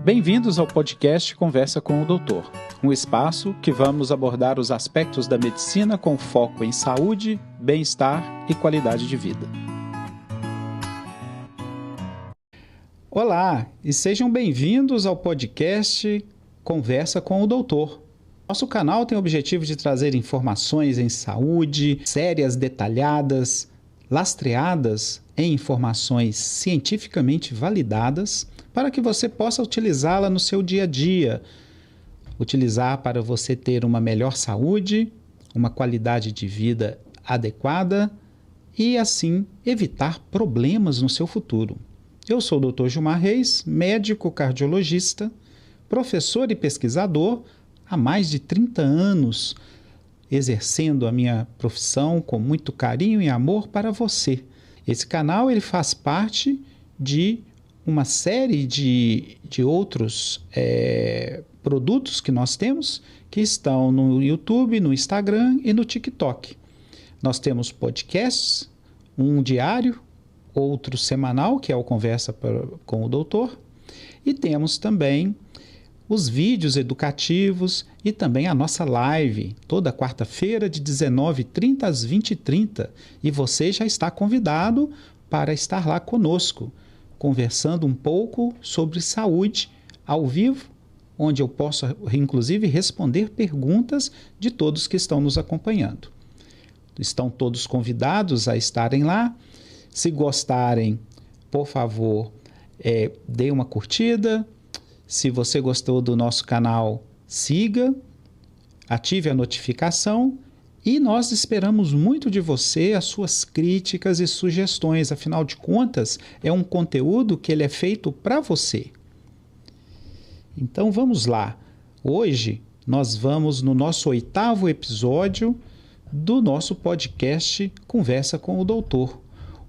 Bem-vindos ao podcast Conversa com o Doutor, um espaço que vamos abordar os aspectos da medicina com foco em saúde, bem-estar e qualidade de vida. Olá e sejam bem-vindos ao podcast Conversa com o Doutor. Nosso canal tem o objetivo de trazer informações em saúde, sérias, detalhadas, lastreadas em informações cientificamente validadas, para que você possa utilizá-la no seu dia a dia, utilizar para você ter uma melhor saúde, uma qualidade de vida adequada e, assim, evitar problemas no seu futuro. Eu sou o Dr. Gilmar Reis, médico cardiologista, professor e pesquisador há mais de 30 anos, exercendo a minha profissão com muito carinho e amor para você. Esse canal ele faz parte de uma série de outros produtos que nós temos, que estão no YouTube, no Instagram e no TikTok. Nós temos podcasts, um diário, outro semanal, que é o Conversa com o Doutor, e temos também os vídeos educativos e também a nossa live, toda quarta-feira de 19h30 às 20h30. E você já está convidado para estar lá conosco, conversando um pouco sobre saúde ao vivo, onde eu posso, inclusive, responder perguntas de todos que estão nos acompanhando. Estão todos convidados a estarem lá. Se gostarem, por favor, dê uma curtida. Se você gostou do nosso canal, siga, ative a notificação e nós esperamos muito de você, as suas críticas e sugestões. Afinal de contas, é um conteúdo que ele é feito para você. Então vamos lá. Hoje nós vamos no nosso 8º episódio do nosso podcast Conversa com o Doutor,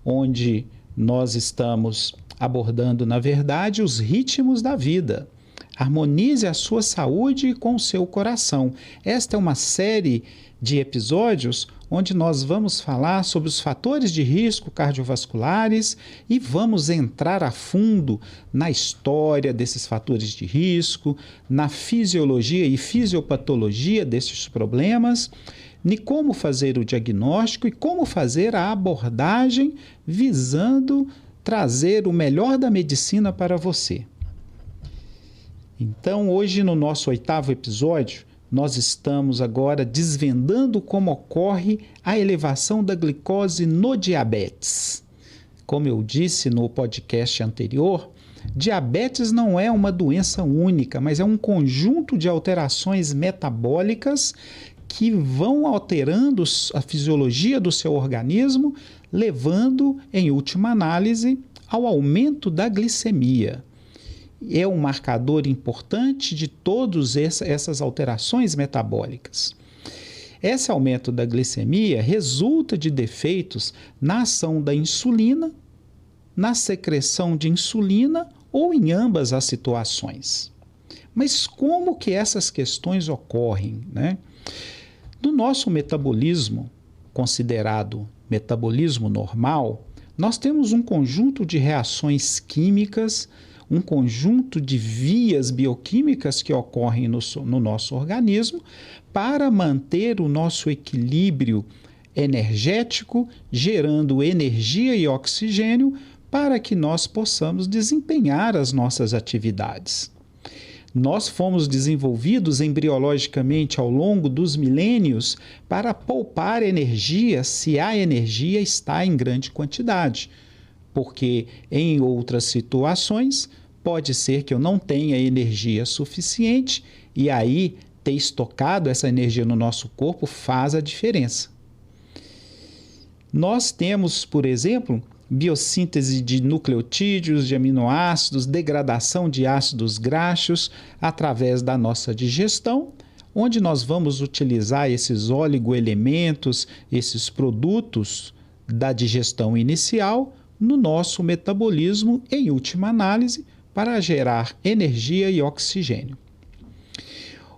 onde nós estamos abordando, na verdade, os ritmos da vida. Harmonize a sua saúde com o seu coração. Esta é uma série de episódios onde nós vamos falar sobre os fatores de risco cardiovasculares e vamos entrar a fundo na história desses fatores de risco, na fisiologia e fisiopatologia desses problemas, de como fazer o diagnóstico e como fazer a abordagem visando trazer o melhor da medicina para você. Então, hoje no nosso 8º episódio, nós estamos agora desvendando como ocorre a elevação da glicose no diabetes. Como eu disse no podcast anterior, diabetes não é uma doença única, mas é um conjunto de alterações metabólicas que vão alterando a fisiologia do seu organismo, levando, em última análise, ao aumento da glicemia. É um marcador importante de todas essas alterações metabólicas. Esse aumento da glicemia resulta de defeitos na ação da insulina, na secreção de insulina ou em ambas as situações. Mas como que essas questões ocorrem, né? No nosso metabolismo, considerado metabolismo normal, nós temos um conjunto de reações químicas, um conjunto de vias bioquímicas que ocorrem no nosso organismo para manter o nosso equilíbrio energético, gerando energia e oxigênio para que nós possamos desempenhar as nossas atividades. Nós fomos desenvolvidos embriologicamente ao longo dos milênios para poupar energia se a energia está em grande quantidade, porque em outras situações pode ser que eu não tenha energia suficiente e aí ter estocado essa energia no nosso corpo faz a diferença. Nós temos, por exemplo, biossíntese de nucleotídeos, de aminoácidos, degradação de ácidos graxos através da nossa digestão, onde nós vamos utilizar esses oligoelementos, esses produtos da digestão inicial no nosso metabolismo, em última análise, para gerar energia e oxigênio.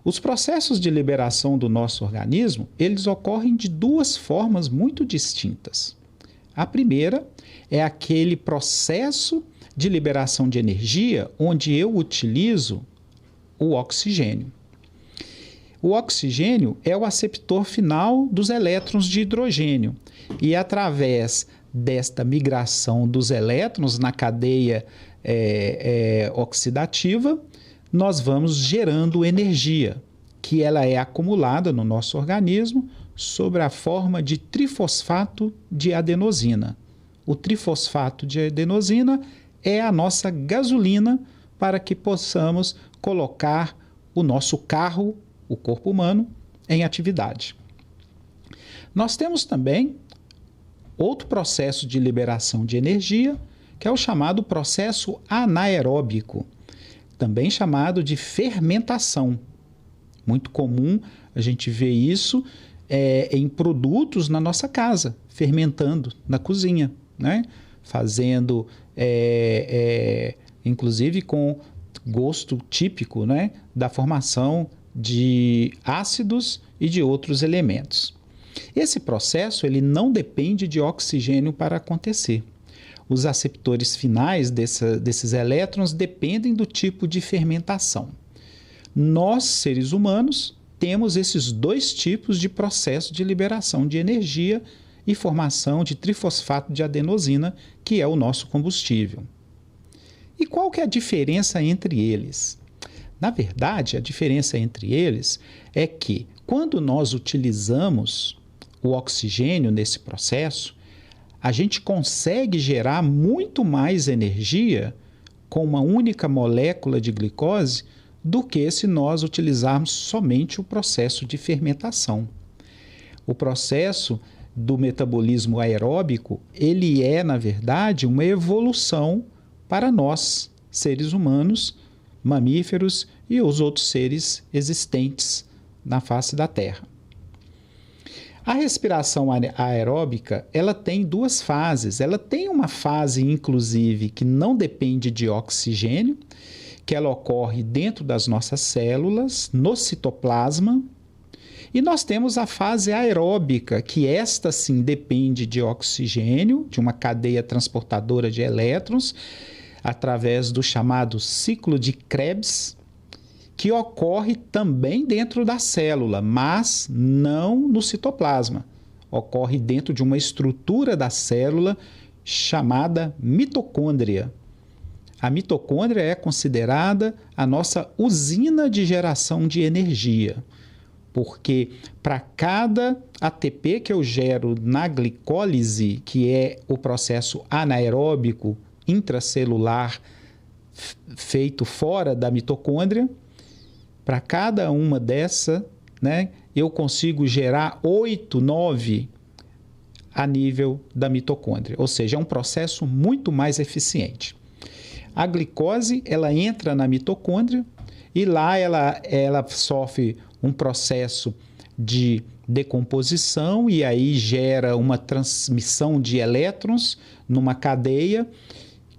Os processos de liberação do nosso organismo, eles ocorrem de duas formas muito distintas. A primeira é aquele processo de liberação de energia, onde eu utilizo o oxigênio. O oxigênio é o aceptor final dos elétrons de hidrogênio e através desta migração dos elétrons na cadeia oxidativa, nós vamos gerando energia, que ela é acumulada no nosso organismo sob a forma de trifosfato de adenosina. O trifosfato de adenosina é a nossa gasolina para que possamos colocar o nosso carro, o corpo humano, em atividade. Nós temos também outro processo de liberação de energia, que é o chamado processo anaeróbico, também chamado de fermentação. Muito comum a gente ver isso em produtos na nossa casa, fermentando na cozinha, né? Fazendo, inclusive com gosto típico, né? Da formação de ácidos e de outros elementos. Esse processo ele não depende de oxigênio para acontecer. Os aceptores finais desses elétrons dependem do tipo de fermentação. Nós, seres humanos, temos esses dois tipos de processo de liberação de energia e formação de trifosfato de adenosina, que é o nosso combustível. E qual que é a diferença entre eles? Na verdade, a diferença entre eles é que, quando nós utilizamos o oxigênio nesse processo, a gente consegue gerar muito mais energia com uma única molécula de glicose do que se nós utilizarmos somente o processo de fermentação. O processo do metabolismo aeróbico, ele é, na verdade, uma evolução para nós, seres humanos, mamíferos e os outros seres existentes na face da Terra. A respiração aeróbica, ela tem duas fases. Ela tem uma fase, inclusive, que não depende de oxigênio, que ela ocorre dentro das nossas células, no citoplasma. E nós temos a fase aeróbica, que esta sim depende de oxigênio, de uma cadeia transportadora de elétrons, através do chamado ciclo de Krebs, que ocorre também dentro da célula, mas não no citoplasma. Ocorre dentro de uma estrutura da célula chamada mitocôndria. A mitocôndria é considerada a nossa usina de geração de energia, porque para cada ATP que eu gero na glicólise, que é o processo anaeróbico intracelular feito fora da mitocôndria, para cada uma dessa, né, eu consigo gerar 8, 9 a nível da mitocôndria, ou seja, é um processo muito mais eficiente. A glicose, ela entra na mitocôndria e lá ela sofre um processo de decomposição e aí gera uma transmissão de elétrons numa cadeia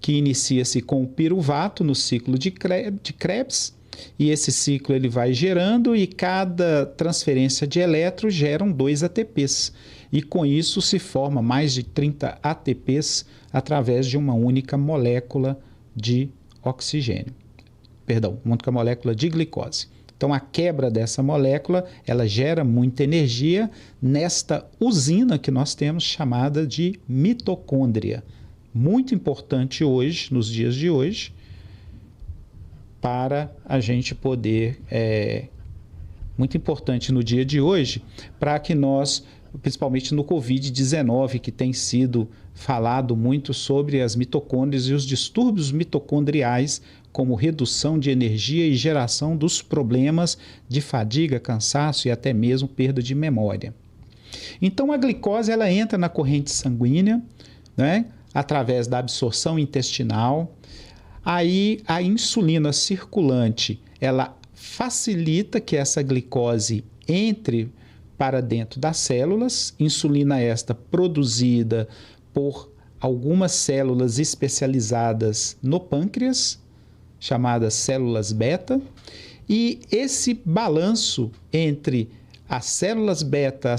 que inicia-se com o piruvato no ciclo de Krebs, e esse ciclo ele vai gerando e cada transferência de elétrons geram 2 ATPs. E com isso se forma mais de 30 ATPs através de uma única molécula de oxigênio. Perdão, uma única molécula de glicose. Então a quebra dessa molécula, ela gera muita energia nesta usina que nós temos chamada de mitocôndria. Muito importante hoje, nos dias de hoje, para a gente poder, muito importante no dia de hoje, para que nós, principalmente no Covid-19, que tem sido falado muito sobre as mitocôndrias e os distúrbios mitocondriais, como redução de energia e geração dos problemas de fadiga, cansaço e até mesmo perda de memória. Então a glicose ela entra na corrente sanguínea, né, através da absorção intestinal. Aí a insulina circulante, ela facilita que essa glicose entre para dentro das células, insulina esta produzida por algumas células especializadas no pâncreas, chamadas células beta, e esse balanço entre as células beta,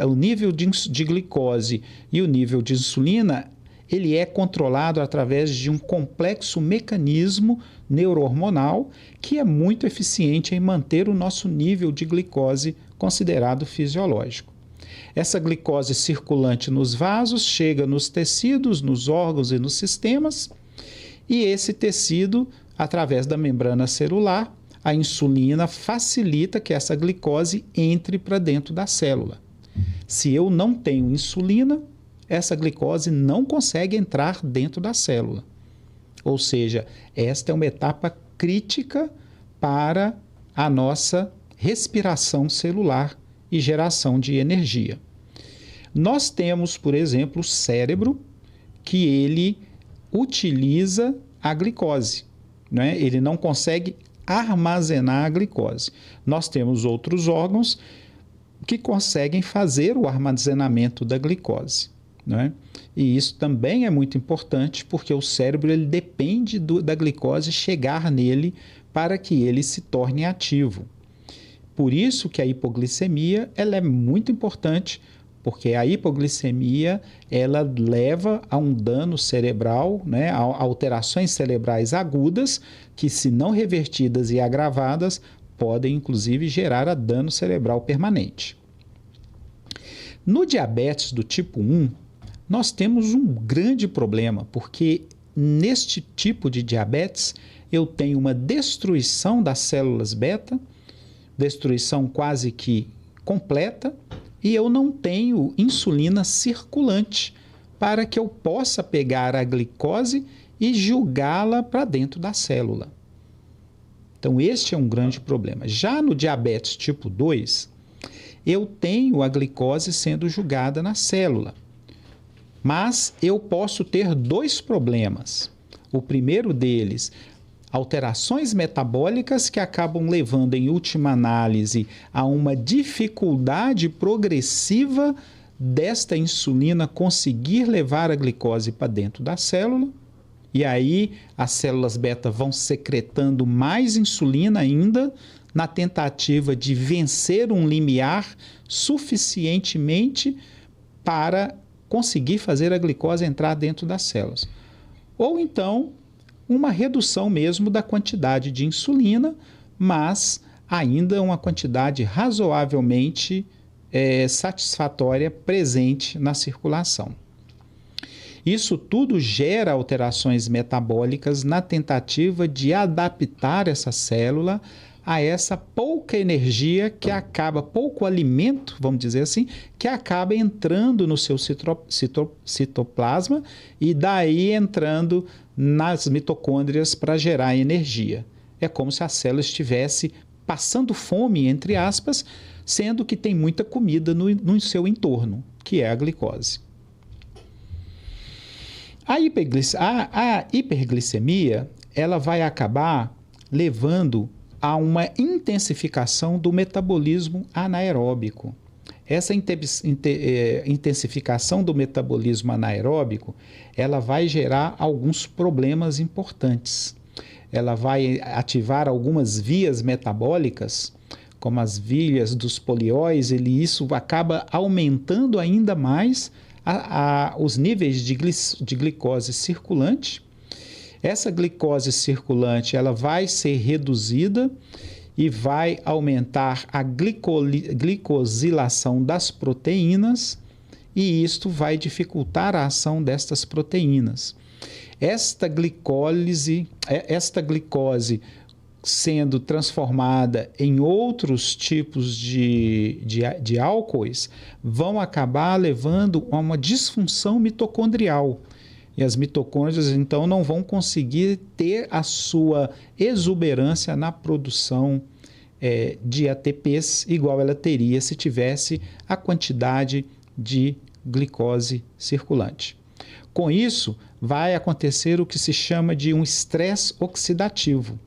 o nível de glicose e o nível de insulina, ele é controlado através de um complexo mecanismo neurohormonal que é muito eficiente em manter o nosso nível de glicose considerado fisiológico. Essa glicose circulante nos vasos chega nos tecidos, nos órgãos e nos sistemas, e esse tecido, através da membrana celular, a insulina facilita que essa glicose entre para dentro da célula. Se eu não tenho insulina, essa glicose não consegue entrar dentro da célula. Ou seja, esta é uma etapa crítica para a nossa respiração celular e geração de energia. Nós temos, por exemplo, o cérebro, que ele utiliza a glicose, né? Ele não consegue armazenar a glicose. Nós temos outros órgãos que conseguem fazer o armazenamento da glicose, né? E isso também é muito importante porque o cérebro ele depende da glicose chegar nele para que ele se torne ativo. Por isso que a hipoglicemia ela é muito importante, porque a hipoglicemia ela leva a um dano cerebral, né, a alterações cerebrais agudas que, se não revertidas e agravadas, podem inclusive gerar a dano cerebral permanente. No diabetes do tipo 1, nós temos um grande problema, porque neste tipo de diabetes eu tenho uma destruição das células beta, destruição quase que completa, e eu não tenho insulina circulante para que eu possa pegar a glicose e jogá-la para dentro da célula. Então, este é um grande problema. Já no diabetes tipo 2, eu tenho a glicose sendo jogada na célula, mas eu posso ter dois problemas. O primeiro deles, alterações metabólicas que acabam levando, em última análise, a uma dificuldade progressiva desta insulina conseguir levar a glicose para dentro da célula. E aí as células beta vão secretando mais insulina ainda, na tentativa de vencer um limiar suficientemente para conseguir fazer a glicose entrar dentro das células. Ou então, uma redução mesmo da quantidade de insulina, mas ainda uma quantidade razoavelmente satisfatória presente na circulação. Isso tudo gera alterações metabólicas na tentativa de adaptar essa célula a essa pouca energia que acaba, pouco alimento, vamos dizer assim, que acaba entrando no seu citoplasma e daí entrando nas mitocôndrias para gerar energia. É como se a célula estivesse passando fome, entre aspas, sendo que tem muita comida no seu entorno, que é a glicose. A hiperglicemia ela vai acabar levando a uma intensificação do metabolismo anaeróbico. Essa intensificação do metabolismo anaeróbico, ela vai gerar alguns problemas importantes. Ela vai ativar algumas vias metabólicas, como as vias dos polióis, e isso acaba aumentando ainda mais os níveis de glicose circulante. Essa glicose circulante ela vai ser reduzida e vai aumentar a glicosilação das proteínas, e isto vai dificultar a ação destas proteínas. Esta glicose sendo transformada em outros tipos de álcoois vão acabar levando a uma disfunção mitocondrial. E as mitocôndrias, então, não vão conseguir ter a sua exuberância na produção de ATPs, igual ela teria se tivesse a quantidade de glicose circulante. Com isso, vai acontecer o que se chama de um estresse oxidativo.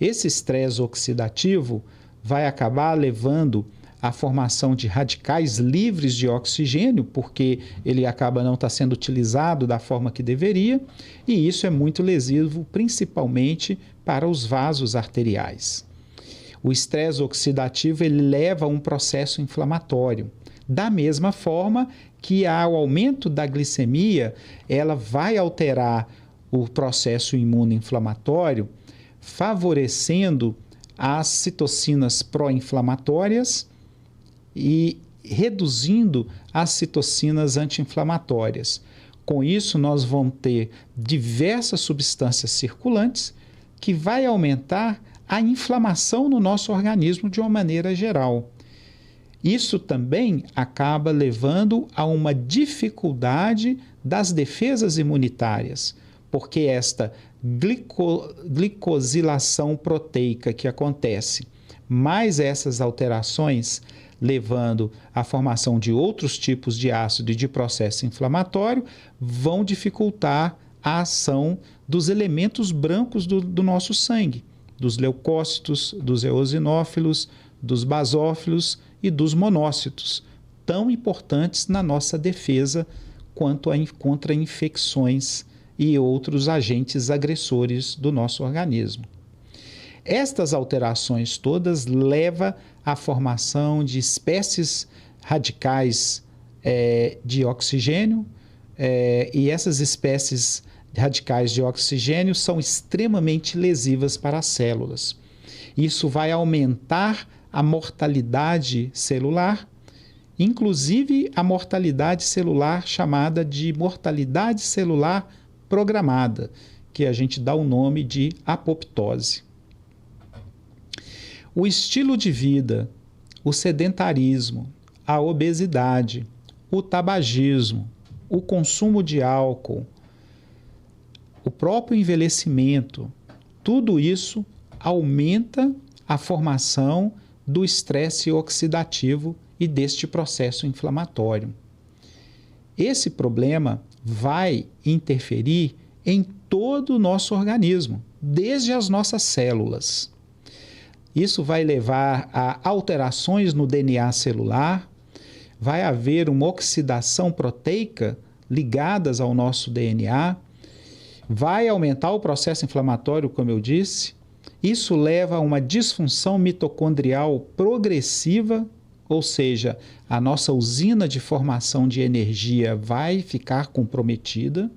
Esse estresse oxidativo vai acabar levando à formação de radicais livres de oxigênio, porque ele acaba não estar sendo utilizado da forma que deveria, e isso é muito lesivo, principalmente para os vasos arteriais. O estresse oxidativo ele leva a um processo inflamatório, da mesma forma que ao aumento da glicemia, ela vai alterar o processo imunoinflamatório, favorecendo as citocinas pró-inflamatórias e reduzindo as citocinas anti-inflamatórias. Com isso, nós vamos ter diversas substâncias circulantes que vai aumentar a inflamação no nosso organismo de uma maneira geral. Isso também acaba levando a uma dificuldade das defesas imunitárias, porque esta glicosilação proteica que acontece, mais essas alterações levando à formação de outros tipos de ácido e de processo inflamatório, vão dificultar a ação dos elementos brancos do nosso sangue, dos leucócitos, dos eosinófilos, dos basófilos e dos monócitos, tão importantes na nossa defesa contra infecções e outros agentes agressores do nosso organismo. Estas alterações todas levam à formação de espécies radicais de oxigênio, e essas espécies radicais de oxigênio são extremamente lesivas para as células. Isso vai aumentar a mortalidade celular, inclusive a mortalidade celular chamada de mortalidade celular programada, que a gente dá o nome de apoptose. O estilo de vida, o sedentarismo, a obesidade, o tabagismo, o consumo de álcool, o próprio envelhecimento, tudo isso aumenta a formação do estresse oxidativo e deste processo inflamatório. Esse problema vai interferir em todo o nosso organismo, desde as nossas células. Isso vai levar a alterações no DNA celular, vai haver uma oxidação proteica ligadas ao nosso DNA, vai aumentar o processo inflamatório, como eu disse. Isso leva a uma disfunção mitocondrial progressiva, ou seja, a nossa usina de formação de energia vai ficar comprometida.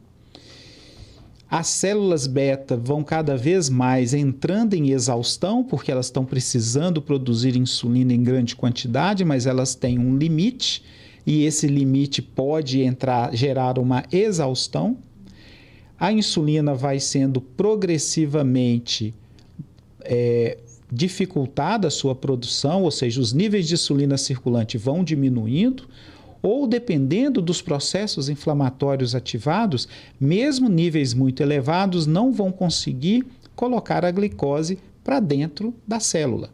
As células beta vão cada vez mais entrando em exaustão, porque elas estão precisando produzir insulina em grande quantidade, mas elas têm um limite, e esse limite pode gerar uma exaustão. A insulina vai sendo progressivamente dificultada a sua produção, ou seja, os níveis de insulina circulante vão diminuindo, ou dependendo dos processos inflamatórios ativados, mesmo níveis muito elevados não vão conseguir colocar a glicose para dentro da célula,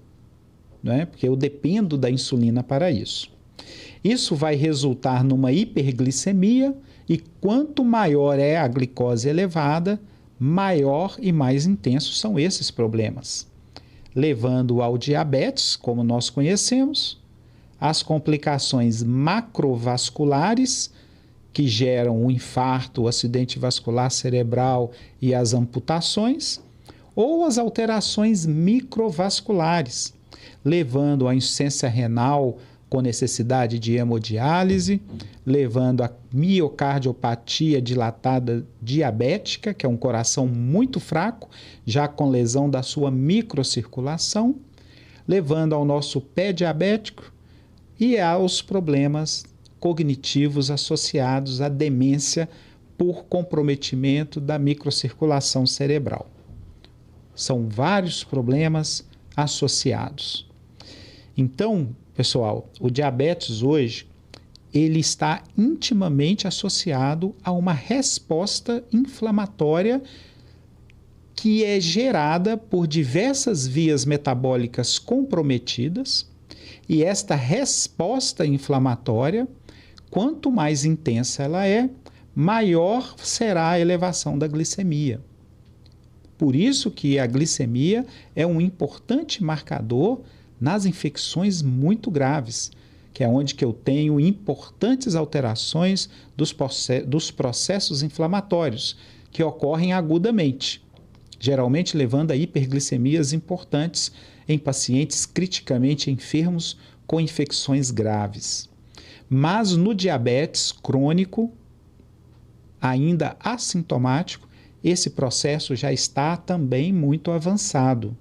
né? Porque eu dependo da insulina para isso. Isso vai resultar numa hiperglicemia, e quanto maior é a glicose elevada, maior e mais intensos são esses problemas, levando ao diabetes, como nós conhecemos, as complicações macrovasculares, que geram o infarto, o acidente vascular cerebral e as amputações, ou as alterações microvasculares, levando à insuficiência renal com necessidade de hemodiálise, levando a miocardiopatia dilatada diabética, que é um coração muito fraco, já com lesão da sua microcirculação, levando ao nosso pé diabético e aos problemas cognitivos associados à demência por comprometimento da microcirculação cerebral. São vários problemas associados. Então, pessoal, o diabetes hoje, ele está intimamente associado a uma resposta inflamatória que é gerada por diversas vias metabólicas comprometidas, e esta resposta inflamatória, quanto mais intensa ela é, maior será a elevação da glicemia. Por isso que a glicemia é um importante marcador nas infecções muito graves, que é onde que eu tenho importantes alterações dos processos inflamatórios, que ocorrem agudamente, geralmente levando a hiperglicemias importantes em pacientes criticamente enfermos com infecções graves. Mas no diabetes crônico, ainda assintomático, esse processo já está também muito avançado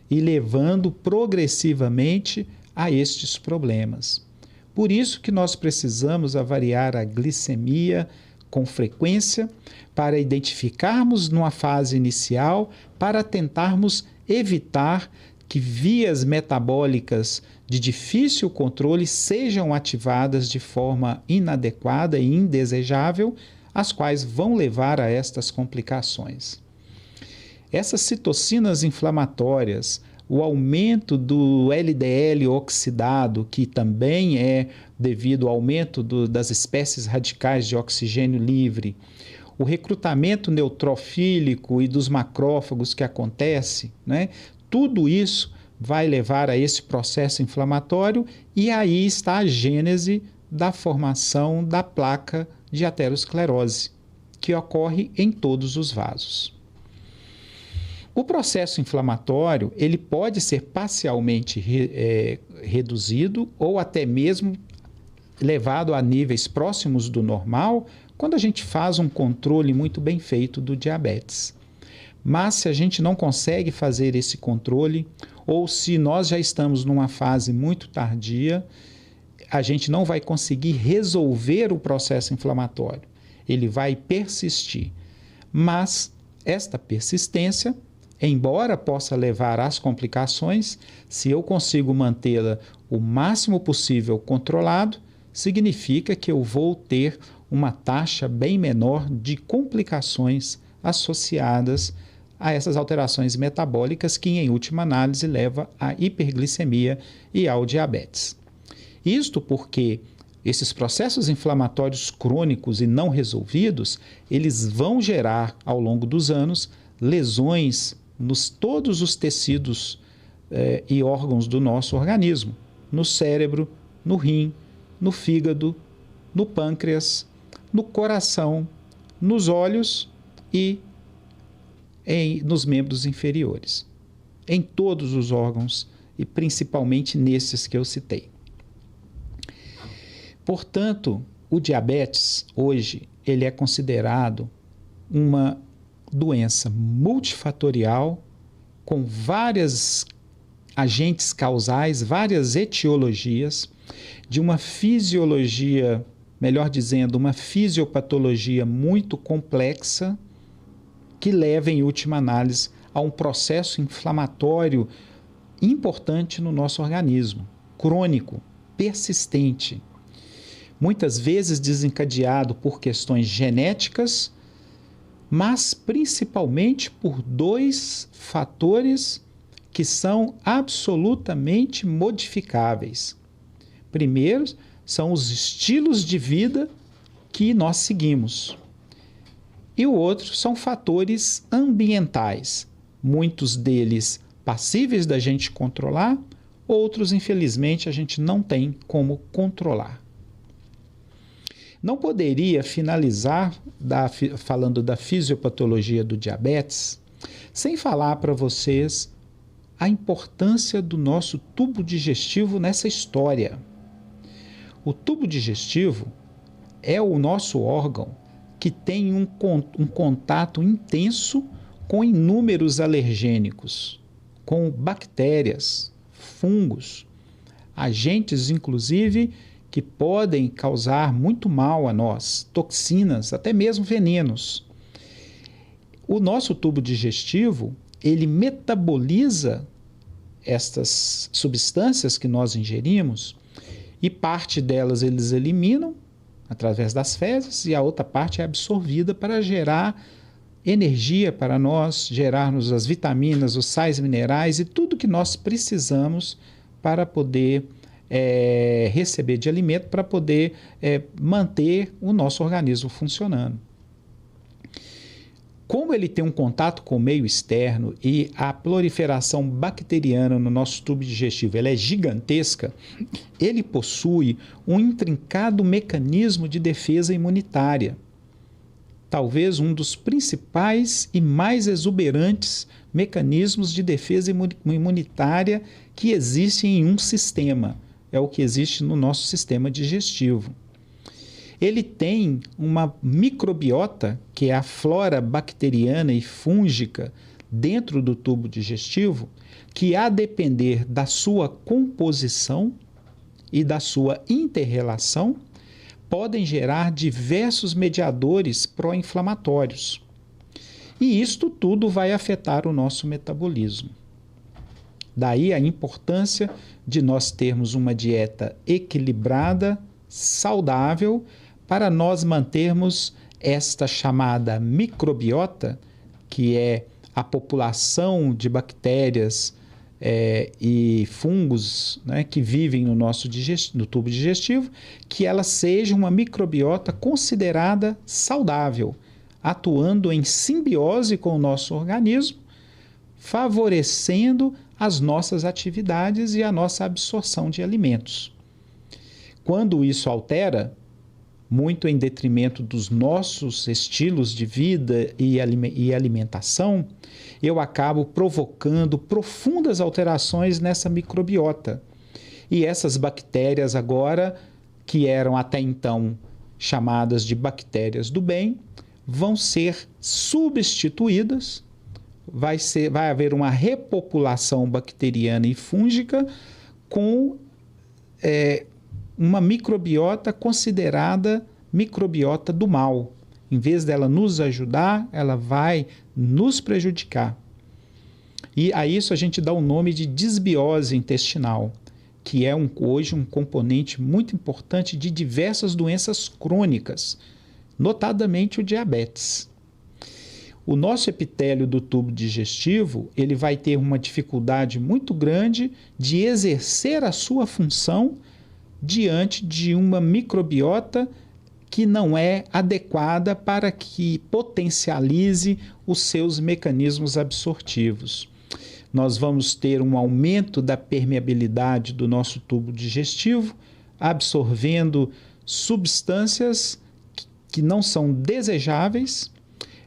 e levando progressivamente a estes problemas. Por isso que nós precisamos avaliar a glicemia com frequência para identificarmos numa fase inicial, para tentarmos evitar que vias metabólicas de difícil controle sejam ativadas de forma inadequada e indesejável, as quais vão levar a estas complicações. Essas citocinas inflamatórias, o aumento do LDL oxidado, que também é devido ao aumento das espécies radicais de oxigênio livre, o recrutamento neutrofílico e dos macrófagos que acontece, né? Tudo isso vai levar a esse processo inflamatório e aí está a gênese da formação da placa de aterosclerose, que ocorre em todos os vasos. O processo inflamatório ele pode ser parcialmente reduzido ou até mesmo levado a níveis próximos do normal quando a gente faz um controle muito bem feito do diabetes. Mas se a gente não consegue fazer esse controle, ou se nós já estamos numa fase muito tardia, a gente não vai conseguir resolver o processo inflamatório. Ele vai persistir. Mas esta persistência, embora possa levar às complicações, se eu consigo mantê-la o máximo possível controlado, significa que eu vou ter uma taxa bem menor de complicações associadas a essas alterações metabólicas que, em última análise, leva à hiperglicemia e ao diabetes. Isto porque esses processos inflamatórios crônicos e não resolvidos, eles vão gerar, ao longo dos anos, lesões nos todos os tecidos e órgãos do nosso organismo, no cérebro, no rim, no fígado, no pâncreas, no coração, nos olhos e nos membros inferiores, em todos os órgãos e principalmente nesses que eu citei. Portanto, o diabetes hoje ele é considerado uma doença multifatorial com vários agentes causais, várias etiologias, de uma fisiologia, melhor dizendo, uma fisiopatologia muito complexa que leva, em última análise, a um processo inflamatório importante no nosso organismo, crônico, persistente, muitas vezes desencadeado por questões genéticas, mas principalmente por dois fatores que são absolutamente modificáveis. Primeiro, são os estilos de vida que nós seguimos. E o outro são fatores ambientais, muitos deles passíveis da gente controlar, outros, infelizmente, a gente não tem como controlar. Não poderia finalizar falando da fisiopatologia do diabetes sem falar para vocês a importância do nosso tubo digestivo nessa história. O tubo digestivo é o nosso órgão que tem um contato intenso com inúmeros alergênicos, com bactérias, fungos, agentes inclusive que podem causar muito mal a nós, toxinas, até mesmo venenos. O nosso tubo digestivo, ele metaboliza estas substâncias que nós ingerimos e parte delas eles eliminam através das fezes e a outra parte é absorvida para gerar energia para nós, gerar-nos as vitaminas, os sais minerais e tudo que nós precisamos para poder receber de alimento, para poder manter o nosso organismo funcionando. Como ele tem um contato com o meio externo e a proliferação bacteriana no nosso tubo digestivo ela é gigantesca, ele possui um intrincado mecanismo de defesa imunitária. Talvez um dos principais e mais exuberantes mecanismos de defesa imunitária que existem em um sistema, é o que existe no nosso sistema digestivo. Ele tem uma microbiota, que é a flora bacteriana e fúngica dentro do tubo digestivo, que, a depender da sua composição e da sua interrelação, podem gerar diversos mediadores pró-inflamatórios. E isto tudo vai afetar o nosso metabolismo. Daí a importância de nós termos uma dieta equilibrada, saudável, para nós mantermos esta chamada microbiota, que é a população de bactérias e fungos, né, que vivem no nosso no tubo digestivo, que ela seja uma microbiota considerada saudável, atuando em simbiose com o nosso organismo, favorecendo as nossas atividades e a nossa absorção de alimentos. Quando isso altera, muito em detrimento dos nossos estilos de vida e alimentação, eu acabo provocando profundas alterações nessa microbiota. E essas bactérias agora, que eram até então chamadas de bactérias do bem, vão ser substituídas, vai haver uma repopulação bacteriana e fúngica com uma microbiota considerada microbiota do mal. Em vez dela nos ajudar, ela vai nos prejudicar. E a isso a gente dá o nome de disbiose intestinal, que é hoje um componente muito importante de diversas doenças crônicas, notadamente o diabetes. O nosso epitélio do tubo digestivo, ele vai ter uma dificuldade muito grande de exercer a sua função diante de uma microbiota que não é adequada para que potencialize os seus mecanismos absortivos. Nós vamos ter um aumento da permeabilidade do nosso tubo digestivo, absorvendo substâncias que não são desejáveis.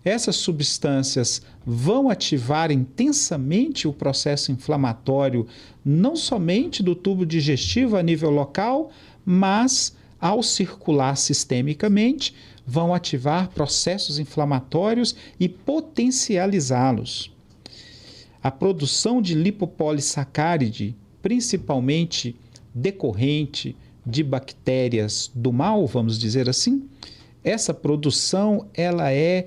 Essas substâncias vão ativar intensamente o processo inflamatório, não somente do tubo digestivo a nível local, mas, ao circular sistemicamente, vão ativar processos inflamatórios e potencializá-los. A produção de lipopolissacáride, principalmente decorrente de bactérias do mal, vamos dizer assim, essa produção ela é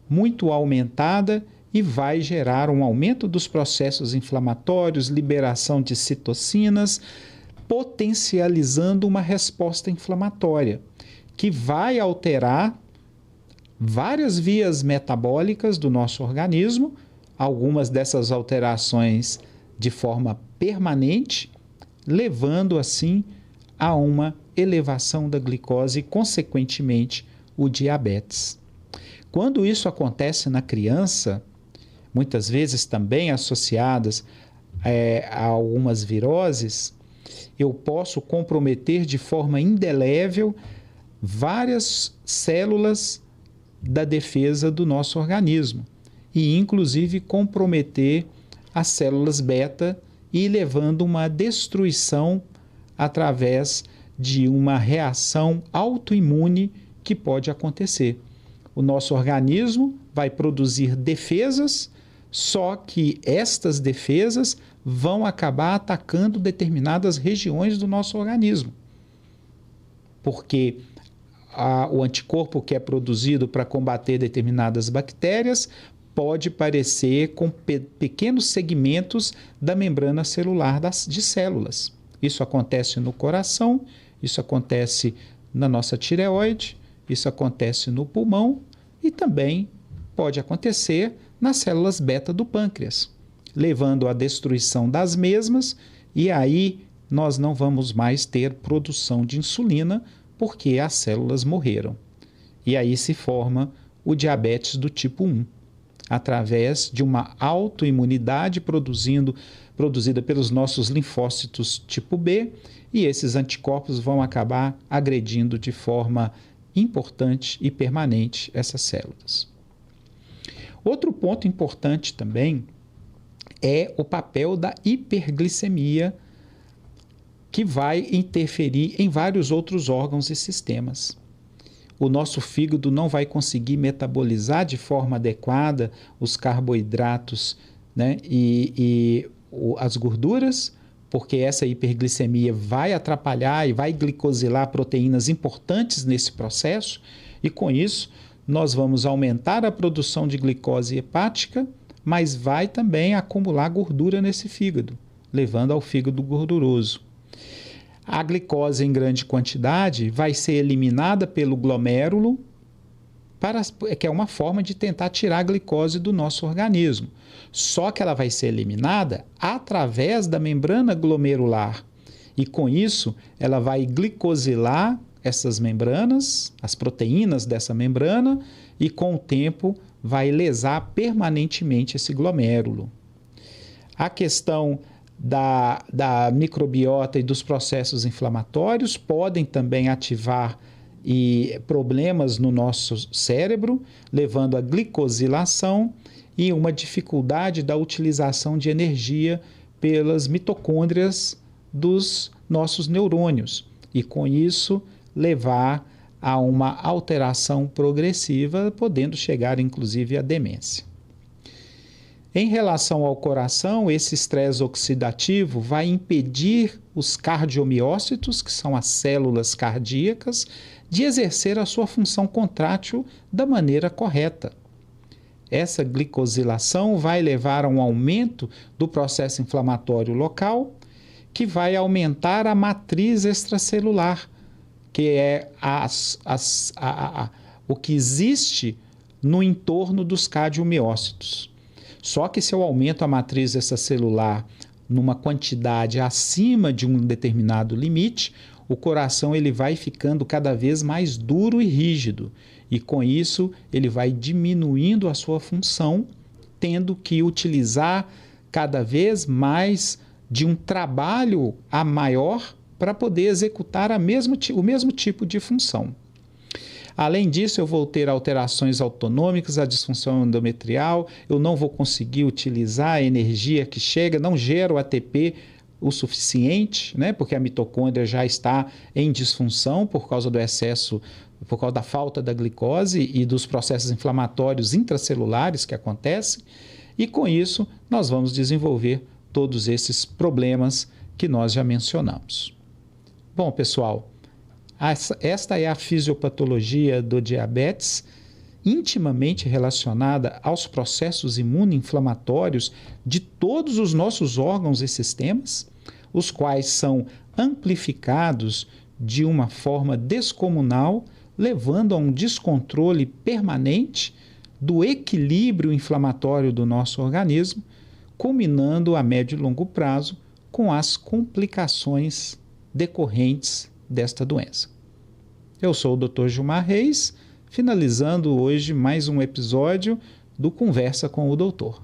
muito aumentada e vai gerar um aumento dos processos inflamatórios, liberação de citocinas, potencializando uma resposta inflamatória, que vai alterar várias vias metabólicas do nosso organismo, algumas dessas alterações de forma permanente, levando assim a uma elevação da glicose e, consequentemente, o diabetes. Quando isso acontece na criança, muitas vezes também associadas a algumas viroses, eu posso comprometer de forma indelével várias células da defesa do nosso organismo e, inclusive, comprometer as células beta e levando uma destruição através de uma reação autoimune que pode acontecer. O nosso organismo vai produzir defesas, só que estas defesas vão acabar atacando determinadas regiões do nosso organismo. Porque o anticorpo que é produzido para combater determinadas bactérias pode parecer com pequenos segmentos da membrana celular de células. Isso acontece no coração, isso acontece na nossa tireoide, isso acontece no pulmão e também pode acontecer nas células beta do pâncreas, levando à destruição das mesmas, e aí nós não vamos mais ter produção de insulina porque as células morreram. E aí se forma o diabetes do tipo 1, através de uma autoimunidade produzida pelos nossos linfócitos tipo B, e esses anticorpos vão acabar agredindo de forma importante e permanente essas células. Outro ponto importante também é o papel da hiperglicemia que vai interferir em vários outros órgãos e sistemas. O nosso fígado não vai conseguir metabolizar de forma adequada os carboidratos, né, e as gorduras, porque essa hiperglicemia vai atrapalhar e vai glicosilar proteínas importantes nesse processo, e com isso nós vamos aumentar a produção de glicose hepática, mas vai também acumular gordura nesse fígado, levando ao fígado gorduroso. A glicose em grande quantidade vai ser eliminada pelo glomérulo, que é uma forma de tentar tirar a glicose do nosso organismo. Só que ela vai ser eliminada através da membrana glomerular. E com isso, ela vai glicosilar essas membranas, as proteínas dessa membrana, e com o tempo vai lesar permanentemente esse glomérulo. A questão da microbiota e dos processos inflamatórios podem também ativar problemas no nosso cérebro, levando à glicosilação e uma dificuldade da utilização de energia pelas mitocôndrias dos nossos neurônios, e com isso levar a uma alteração progressiva, podendo chegar inclusive à demência. Em relação ao coração, esse estresse oxidativo vai impedir os cardiomiócitos, que são as células cardíacas, de exercer a sua função contrátil da maneira correta. Essa glicosilação vai levar a um aumento do processo inflamatório local, que vai aumentar a matriz extracelular, que é o que existe no entorno dos cardiomiócitos. Só que se eu aumento a matriz extracelular numa quantidade acima de um determinado limite, o coração ele vai ficando cada vez mais duro e rígido, e com isso ele vai diminuindo a sua função, tendo que utilizar cada vez mais de um trabalho a maior para poder executar o mesmo tipo de função. Além disso, eu vou ter alterações autonômicas, a disfunção endometrial, eu não vou conseguir utilizar a energia que chega, não gero ATP o suficiente, né? Porque a mitocôndria já está em disfunção por causa do excesso, por causa da falta da glicose e dos processos inflamatórios intracelulares que acontecem, e com isso nós vamos desenvolver todos esses problemas que nós já mencionamos. Bom, pessoal, esta é a fisiopatologia do diabetes, intimamente relacionada aos processos imunoinflamatórios de todos os nossos órgãos e sistemas, os quais são amplificados de uma forma descomunal, levando a um descontrole permanente do equilíbrio inflamatório do nosso organismo, culminando a médio e longo prazo com as complicações decorrentes desta doença. Eu sou o Dr. Gilmar Reis, finalizando hoje mais um episódio do Conversa com o Doutor.